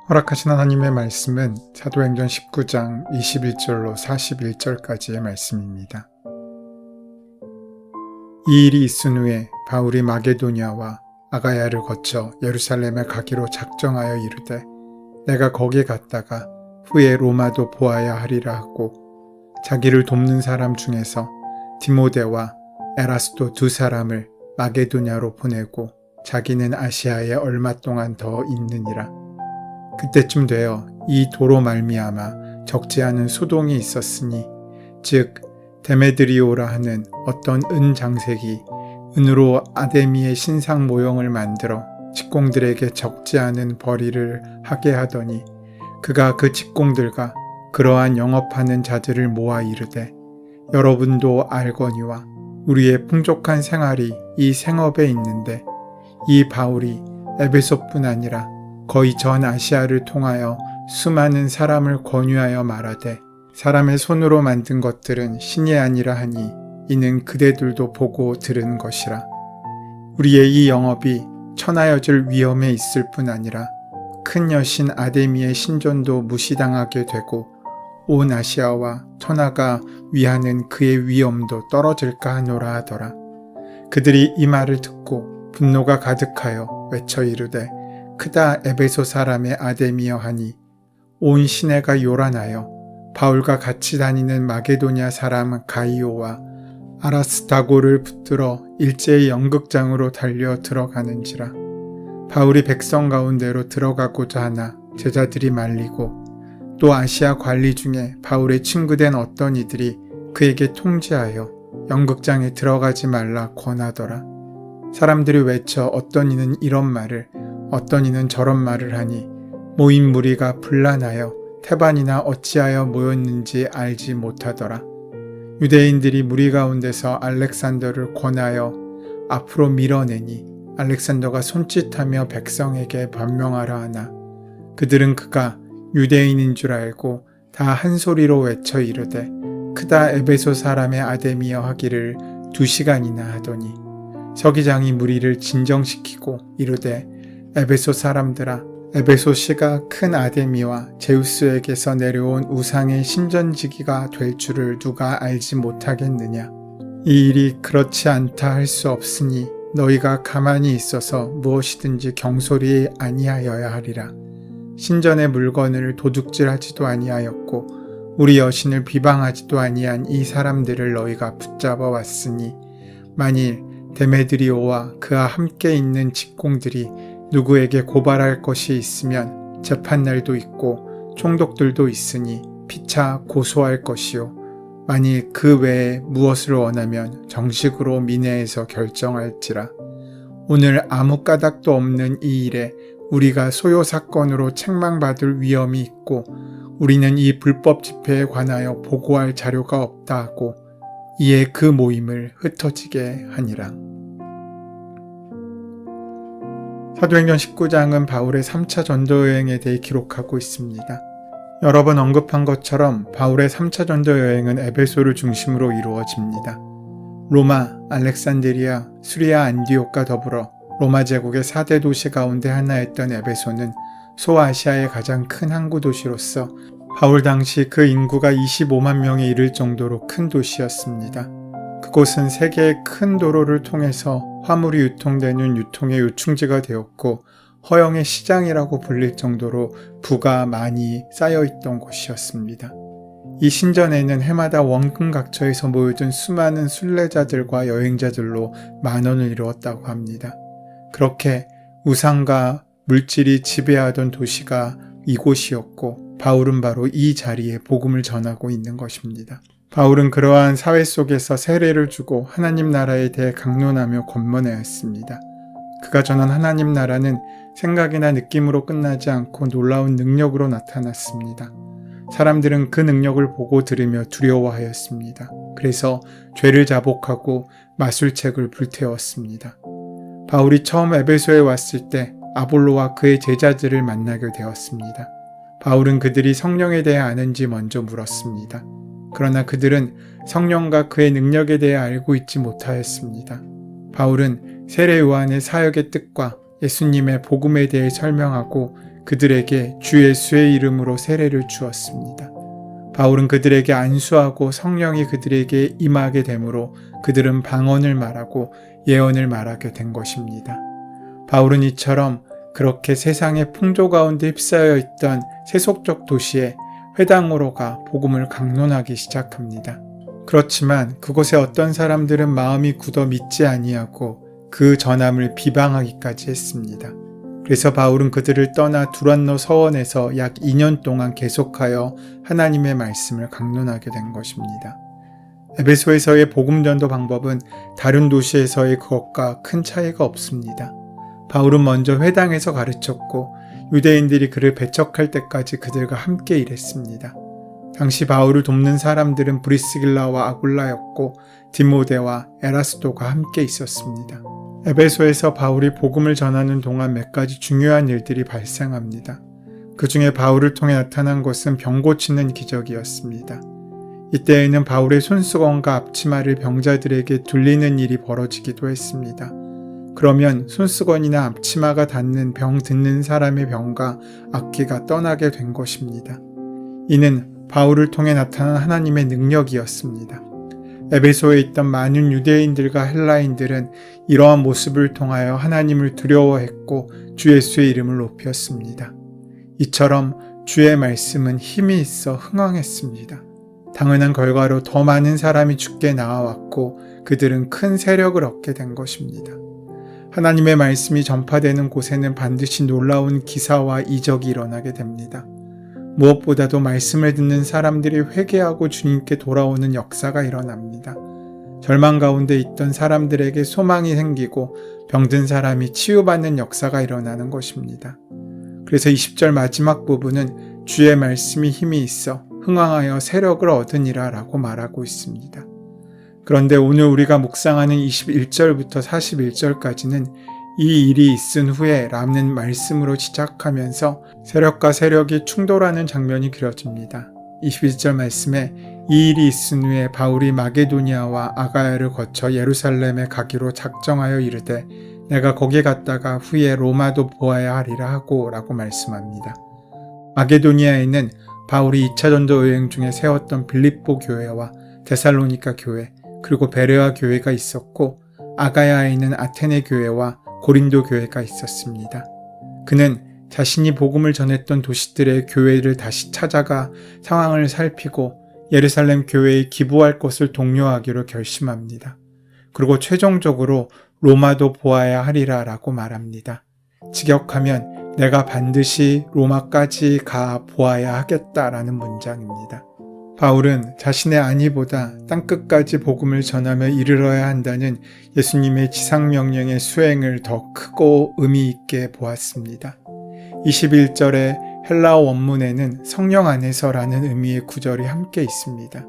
허락하신 하나님의 말씀은 사도행전 19장 21절로 41절까지의 말씀입니다. 이 일이 있은 후에 바울이 마게도냐와 아가야를 거쳐 예루살렘에 가기로 작정하여 이르되 내가 거기 갔다가 후에 로마도 보아야 하리라 하고 자기를 돕는 사람 중에서 디모데와 에라스도 두 사람을 마게도냐로 보내고 자기는 아시아에 얼마 동안 더 있느니라. 그때쯤 되어 이 도로 말미암아 적지 않은 소동이 있었으니 즉 데메드리오라 하는 어떤 은 장색이 은으로 아데미의 신상 모형을 만들어 직공들에게 적지 않은 벌이를 하게 하더니 그가 그 직공들과 그러한 영업하는 자들을 모아 이르되 여러분도 알거니와 우리의 풍족한 생활이 이 생업에 있는데 이 바울이 에베소뿐 아니라 거의 전 아시아를 통하여 수많은 사람을 권유하여 말하되 사람의 손으로 만든 것들은 신이 아니라 하니 이는 그대들도 보고 들은 것이라. 우리의 이 영업이 천하여질 위험에 있을 뿐 아니라 큰 여신 아데미의 신전도 무시당하게 되고 온 아시아와 천하가 위하는 그의 위엄도 떨어질까 하노라 하더라. 그들이 이 말을 듣고 분노가 가득하여 외쳐 이르되 크다 에베소 사람의 아데미여 하니 온 시내가 요란하여 바울과 같이 다니는 마게도냐 사람 가이오와 아라스타고를 붙들어 일제히 연극장으로 달려 들어가는지라. 바울이 백성 가운데로 들어가고자 하나 제자들이 말리고 또 아시아 관리 중에 바울의 친구된 어떤 이들이 그에게 통지하여 연극장에 들어가지 말라 권하더라. 사람들이 외쳐 어떤 이는 이런 말을 어떤 이는 저런 말을 하니 모인 무리가 분란하여 태반이나 어찌하여 모였는지 알지 못하더라. 유대인들이 무리 가운데서 알렉산더를 권하여 앞으로 밀어내니 알렉산더가 손짓하며 백성에게 변명하라 하나 그들은 그가 유대인인 줄 알고 다 한 소리로 외쳐 이르되 크다 에베소 사람의 아데미여 하기를 2시간이나 하더니 서기장이 무리를 진정시키고 이르되 에베소 사람들아 에베소시가 큰 아데미와 제우스에게서 내려온 우상의 신전지기가 될 줄을 누가 알지 못하겠느냐. 이 일이 그렇지 않다 할 수 없으니 너희가 가만히 있어서 무엇이든지 경솔히 아니하여야 하리라. 신전의 물건을 도둑질하지도 아니하였고 우리 여신을 비방하지도 아니한 이 사람들을 너희가 붙잡아 왔으니 만일 데메드리오와 그와 함께 있는 직공들이 누구에게 고발할 것이 있으면 재판날도 있고 총독들도 있으니 피차 고소할 것이요 만일 그 외에 무엇을 원하면 정식으로 민회에서 결정할지라. 오늘 아무 까닭도 없는 이 일에 우리가 소요 사건으로 책망받을 위험이 있고 우리는 이 불법 집회에 관하여 보고할 자료가 없다 하고 이에 그 모임을 흩어지게 하니라. 사도행전 19장은 바울의 3차 전도 여행에 대해 기록하고 있습니다. 여러 번 언급한 것처럼 바울의 3차 전도 여행은 에베소를 중심으로 이루어집니다. 로마, 알렉산드리아, 수리아 안디옥과 더불어 로마 제국의 4대 도시 가운데 하나였던 에베소는 소아시아의 가장 큰 항구 도시로서 바울 당시 그 인구가 25만 명에 이를 정도로 큰 도시였습니다. 그곳은 세계의 큰 도로를 통해서 화물이 유통되는 유통의 요충지가 되었고 허영의 시장이라고 불릴 정도로 부가 많이 쌓여있던 곳이었습니다. 이 신전에는 해마다 원금각처에서 모여든 수많은 순례자들과 여행자들로 만원을 이루었다고 합니다. 그렇게 우상과 물질이 지배하던 도시가 이곳이었고 바울은 바로 이 자리에 복음을 전하고 있는 것입니다. 바울은 그러한 사회 속에서 세례를 주고 하나님 나라에 대해 강론하며 권면하였습니다. 그가 전한 하나님 나라는 생각이나 느낌으로 끝나지 않고 놀라운 능력으로 나타났습니다. 사람들은 그 능력을 보고 들으며 두려워하였습니다. 그래서 죄를 자복하고 마술책을 불태웠습니다. 바울이 처음 에베소에 왔을 때 아볼로와 그의 제자들을 만나게 되었습니다. 바울은 그들이 성령에 대해 아는지 먼저 물었습니다. 그러나 그들은 성령과 그의 능력에 대해 알고 있지 못하였습니다. 바울은 세례 요한의 사역의 뜻과 예수님의 복음에 대해 설명하고 그들에게 주 예수의 이름으로 세례를 주었습니다. 바울은 그들에게 안수하고 성령이 그들에게 임하게 되므로 그들은 방언을 말하고 예언을 말하게 된 것입니다. 바울은 이처럼 그렇게 세상의 풍조 가운데 휩싸여 있던 세속적 도시에 회당으로 가 복음을 강론하기 시작합니다. 그렇지만 그곳에 어떤 사람들은 마음이 굳어 믿지 아니하고 그 전함을 비방하기까지 했습니다. 그래서 바울은 그들을 떠나 두란노 서원에서 약 2년 동안 계속하여 하나님의 말씀을 강론하게 된 것입니다. 에베소에서의 복음 전도 방법은 다른 도시에서의 그것과 큰 차이가 없습니다. 바울은 먼저 회당에서 가르쳤고 유대인들이 그를 배척할 때까지 그들과 함께 일했습니다. 당시 바울을 돕는 사람들은 브리스길라와 아굴라였고 디모데와 에라스도가 함께 있었습니다. 에베소에서 바울이 복음을 전하는 동안 몇 가지 중요한 일들이 발생합니다. 그 중에 바울을 통해 나타난 것은 병 고치는 기적이었습니다. 이때에는 바울의 손수건과 앞치마를 병자들에게 둘리는 일이 벌어지기도 했습니다. 그러면 손수건이나 앞치마가 닿는 병 듣는 사람의 병과 악귀가 떠나게 된 것입니다. 이는 바울을 통해 나타난 하나님의 능력이었습니다. 에베소에 있던 많은 유대인들과 헬라인들은 이러한 모습을 통하여 하나님을 두려워했고 주 예수의 이름을 높였습니다. 이처럼 주의 말씀은 힘이 있어 흥왕했습니다. 당연한 결과로 더 많은 사람이 주께 나아왔고 그들은 큰 세력을 얻게 된 것입니다. 하나님의 말씀이 전파되는 곳에는 반드시 놀라운 기사와 이적이 일어나게 됩니다. 무엇보다도 말씀을 듣는 사람들이 회개하고 주님께 돌아오는 역사가 일어납니다. 절망 가운데 있던 사람들에게 소망이 생기고 병든 사람이 치유받는 역사가 일어나는 것입니다. 그래서 20절 마지막 부분은 주의 말씀이 힘이 있어 흥왕하여 세력을 얻으니라 라고 말하고 있습니다. 그런데 오늘 우리가 묵상하는 21절부터 41절까지는 이 일이 있은 후에 라는 말씀으로 시작하면서 세력과 세력이 충돌하는 장면이 그려집니다. 21절 말씀에 이 일이 있은 후에 바울이 마게도니아와 아가야를 거쳐 예루살렘에 가기로 작정하여 이르되 내가 거기 갔다가 후에 로마도 보아야 하리라 하고 라고 말씀합니다. 마게도니아에는 바울이 2차 전도 여행 중에 세웠던 빌립보 교회와 데살로니가 교회 그리고 베레아 교회가 있었고 아가야에는 아테네 교회와 고린도 교회가 있었습니다. 그는 자신이 복음을 전했던 도시들의 교회를 다시 찾아가 상황을 살피고 예루살렘 교회에 기부할 것을 독려하기로 결심합니다. 그리고 최종적으로 로마도 보아야 하리라 라고 말합니다. 직역하면 내가 반드시 로마까지 가 보아야 하겠다라는 문장입니다. 바울은 자신의 안위보다 땅끝까지 복음을 전하며 이르러야 한다는 예수님의 지상명령의 수행을 더 크고 의미 있게 보았습니다. 21절의 헬라어 원문에는 성령 안에서라는 의미의 구절이 함께 있습니다.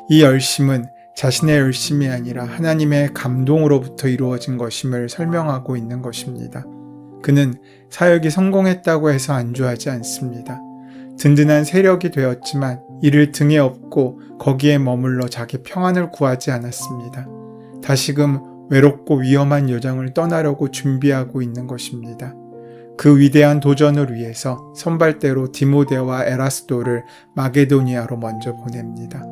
이 열심은 자신의 열심이 아니라 하나님의 감동으로부터 이루어진 것임을 설명하고 있는 것입니다. 그는 사역이 성공했다고 해서 안주하지 않습니다. 든든한 세력이 되었지만 이를 등에 업고 거기에 머물러 자기 평안을 구하지 않았습니다. 다시금 외롭고 위험한 여정을 떠나려고 준비하고 있는 것입니다. 그 위대한 도전을 위해서 선발대로 디모데와 에라스도를 마게도니아로 먼저 보냅니다.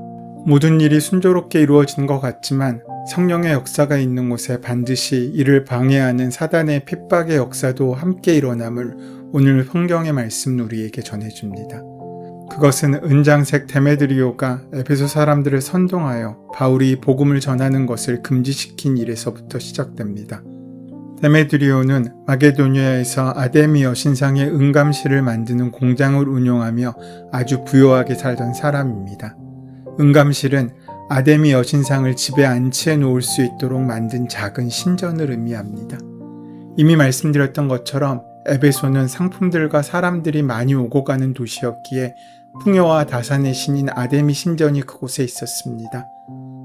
모든 일이 순조롭게 이루어진 것 같지만 성령의 역사가 있는 곳에 반드시 이를 방해하는 사단의 핍박의 역사도 함께 일어남을 오늘 성경의 말씀 우리에게 전해줍니다. 그것은 은장색 데메드리오가 에베소 사람들을 선동하여 바울이 복음을 전하는 것을 금지시킨 일에서부터 시작됩니다. 데메드리오는 마게도니아에서 아데미 여신상의 은감실을 만드는 공장을 운영하며 아주 부유하게 살던 사람입니다. 은감실은 아데미 여신상을 집에 안치해 놓을 수 있도록 만든 작은 신전을 의미합니다. 이미 말씀드렸던 것처럼 에베소는 상품들과 사람들이 많이 오고 가는 도시였기에 풍요와 다산의 신인 아데미 신전이 그곳에 있었습니다.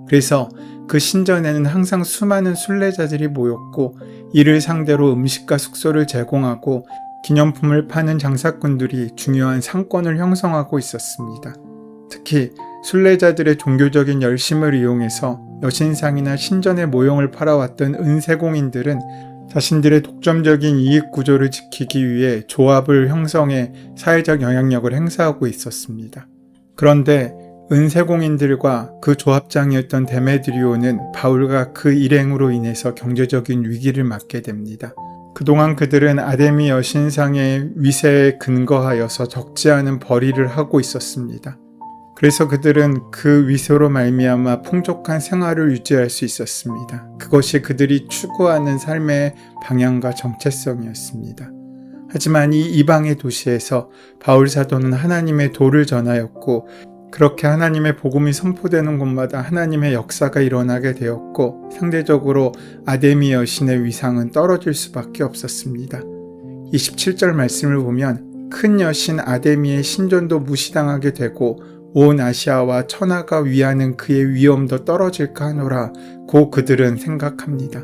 그래서 그 신전에는 항상 수많은 순례자들이 모였고 이를 상대로 음식과 숙소를 제공하고 기념품을 파는 장사꾼들이 중요한 상권을 형성하고 있었습니다. 특히 순례자들의 종교적인 열심을 이용해서 여신상이나 신전의 모형을 팔아왔던 은세공인들은 자신들의 독점적인 이익 구조를 지키기 위해 조합을 형성해 사회적 영향력을 행사하고 있었습니다. 그런데 은세공인들과 그 조합장이었던 데메드리오는 바울과 그 일행으로 인해서 경제적인 위기를 맞게 됩니다. 그동안 그들은 아데미 여신상의 위세에 근거하여서 적지 않은 벌이를 하고 있었습니다. 그래서 그들은 그 위세로 말미암아 풍족한 생활을 유지할 수 있었습니다. 그것이 그들이 추구하는 삶의 방향과 정체성이었습니다. 하지만 이 이방의 도시에서 바울 사도는 하나님의 도를 전하였고, 그렇게 하나님의 복음이 선포되는 곳마다 하나님의 역사가 일어나게 되었고, 상대적으로 아데미 여신의 위상은 떨어질 수밖에 없었습니다. 27절 말씀을 보면 큰 여신 아데미의 신전도 무시당하게 되고 온 아시아와 천하가 위하는 그의 위엄도 떨어질까 하노라 고 그들은 생각합니다.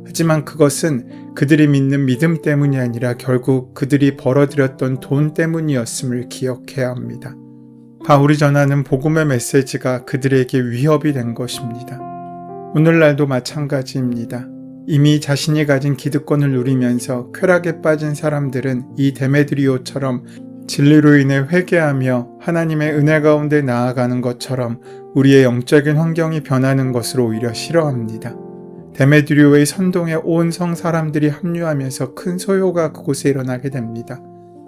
하지만 그것은 그들이 믿는 믿음 때문이 아니라 결국 그들이 벌어들였던 돈 때문이었음을 기억해야 합니다. 바울이 전하는 복음의 메시지가 그들에게 위협이 된 것입니다. 오늘날도 마찬가지입니다. 이미 자신이 가진 기득권을 누리면서 쾌락에 빠진 사람들은 이 데메드리오처럼 진리로 인해 회개하며 하나님의 은혜 가운데 나아가는 것처럼 우리의 영적인 환경이 변하는 것을 오히려 싫어합니다. 데메드리오의 선동에 온 성 사람들이 합류하면서 큰 소요가 그곳에 일어나게 됩니다.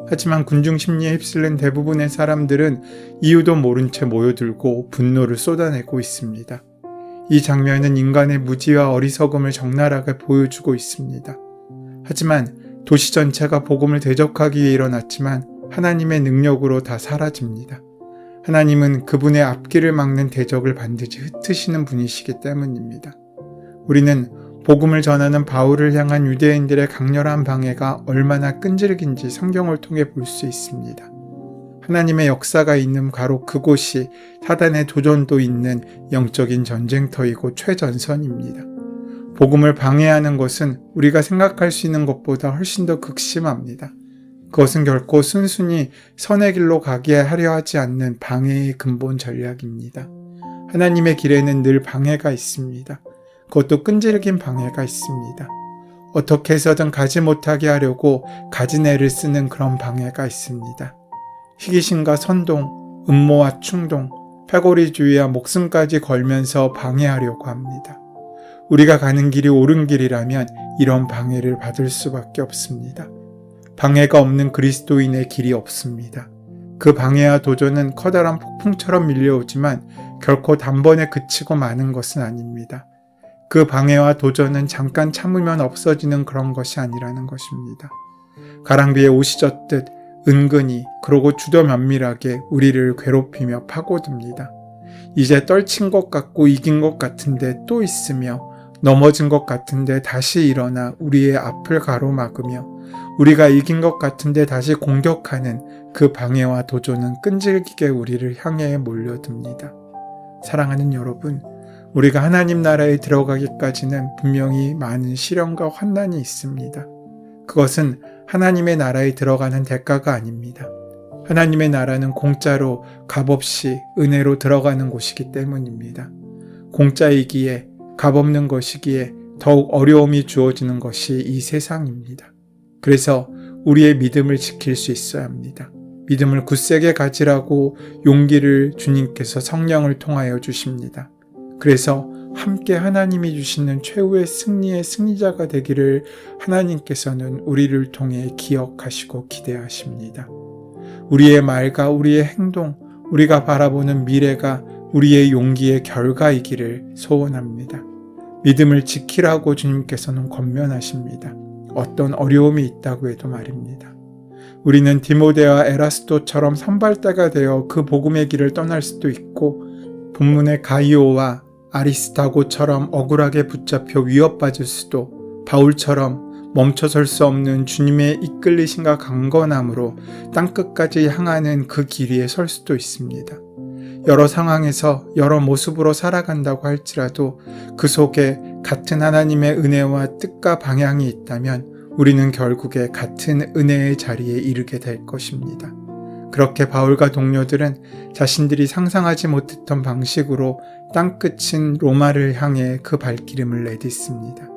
하지만 군중 심리에 휩쓸린 대부분의 사람들은 이유도 모른 채 모여들고 분노를 쏟아내고 있습니다. 이 장면은 인간의 무지와 어리석음을 적나라하게 보여주고 있습니다. 하지만 도시 전체가 복음을 대적하기 위해 일어났지만 하나님의 능력으로 다 사라집니다. 하나님은 그분의 앞길을 막는 대적을 반드시 흩으시는 분이시기 때문입니다. 우리는 복음을 전하는 바울을 향한 유대인들의 강렬한 방해가 얼마나 끈질긴지 성경을 통해 볼 수 있습니다. 하나님의 역사가 있는 바로 그곳이 사단의 도전도 있는 영적인 전쟁터이고 최전선입니다. 복음을 방해하는 것은 우리가 생각할 수 있는 것보다 훨씬 더 극심합니다. 그것은 결코 순순히 선의 길로 가게 하려 하지 않는 방해의 근본 전략입니다. 하나님의 길에는 늘 방해가 있습니다. 그것도 끈질긴 방해가 있습니다. 어떻게 해서든 가지 못하게 하려고 가진 애를 쓰는 그런 방해가 있습니다. 희귀심과 선동, 음모와 충동, 패거리주의와 목숨까지 걸면서 방해하려고 합니다. 우리가 가는 길이 옳은 길이라면 이런 방해를 받을 수밖에 없습니다. 방해가 없는 그리스도인의 길이 없습니다. 그 방해와 도전은 커다란 폭풍처럼 밀려오지만 결코 단번에 그치고 마는 것은 아닙니다. 그 방해와 도전은 잠깐 참으면 없어지는 그런 것이 아니라는 것입니다. 가랑비에 옷이 젖듯 은근히 그러고 주저 면밀하게 우리를 괴롭히며 파고듭니다. 이제 떨친 것 같고 이긴 것 같은데 또 있으며 넘어진 것 같은데 다시 일어나 우리의 앞을 가로막으며 우리가 이긴 것 같은데 다시 공격하는 그 방해와 도전은 끈질기게 우리를 향해 몰려듭니다. 사랑하는 여러분, 우리가 하나님 나라에 들어가기까지는 분명히 많은 시련과 환난이 있습니다. 그것은 하나님의 나라에 들어가는 대가가 아닙니다. 하나님의 나라는 공짜로 값없이 은혜로 들어가는 곳이기 때문입니다. 공짜이기에 값없는 것이기에 더욱 어려움이 주어지는 것이 이 세상입니다. 그래서 우리의 믿음을 지킬 수 있어야 합니다. 믿음을 굳세게 가지라고 용기를 주님께서 성령을 통하여 주십니다. 그래서 함께 하나님이 주시는 최후의 승리의 승리자가 되기를 하나님께서는 우리를 통해 기억하시고 기대하십니다. 우리의 말과 우리의 행동, 우리가 바라보는 미래가 우리의 용기의 결과이기를 소원합니다. 믿음을 지키라고 주님께서는 권면하십니다. 어떤 어려움이 있다고 해도 말입니다. 우리는 디모데와 에라스도처럼 선발대가 되어 그 복음의 길을 떠날 수도 있고 본문의 가이오와 아리스타고처럼 억울하게 붙잡혀 위협받을 수도, 바울처럼 멈춰설 수 없는 주님의 이끌리심과 강건함으로 땅끝까지 향하는 그 길 위에 설 수도 있습니다. 여러 상황에서 여러 모습으로 살아간다고 할지라도 그 속에 같은 하나님의 은혜와 뜻과 방향이 있다면 우리는 결국에 같은 은혜의 자리에 이르게 될 것입니다. 그렇게 바울과 동료들은 자신들이 상상하지 못했던 방식으로 땅끝인 로마를 향해 그 발길임을 내딛습니다.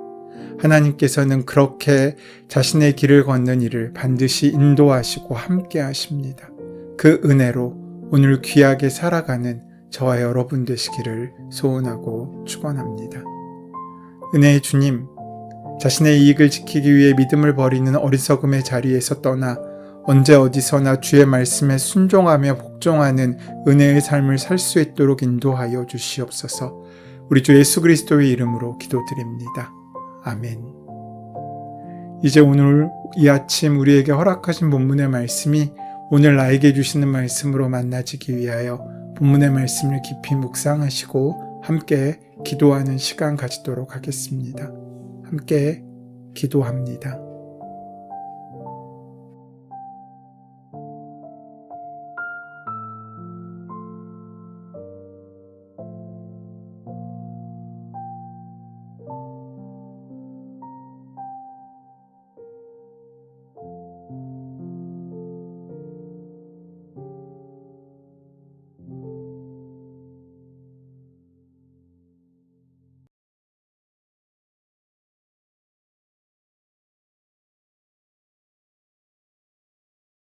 하나님께서는 그렇게 자신의 길을 걷는 이를 반드시 인도하시고 함께 하십니다. 그 은혜로 오늘 귀하게 살아가는 저와 여러분 되시기를 소원하고 축원합니다. 은혜의 주님, 자신의 이익을 지키기 위해 믿음을 버리는 어리석음의 자리에서 떠나 언제 어디서나 주의 말씀에 순종하며 복종하는 은혜의 삶을 살 수 있도록 인도하여 주시옵소서. 우리 주 예수 그리스도의 이름으로 기도드립니다. 아멘. 이제 오늘 이 아침 우리에게 허락하신 본문의 말씀이 오늘 나에게 주시는 말씀으로 만나지기 위하여 본문의 말씀을 깊이 묵상하시고 함께 기도하는 시간 가지도록 하겠습니다. 함께 기도합니다.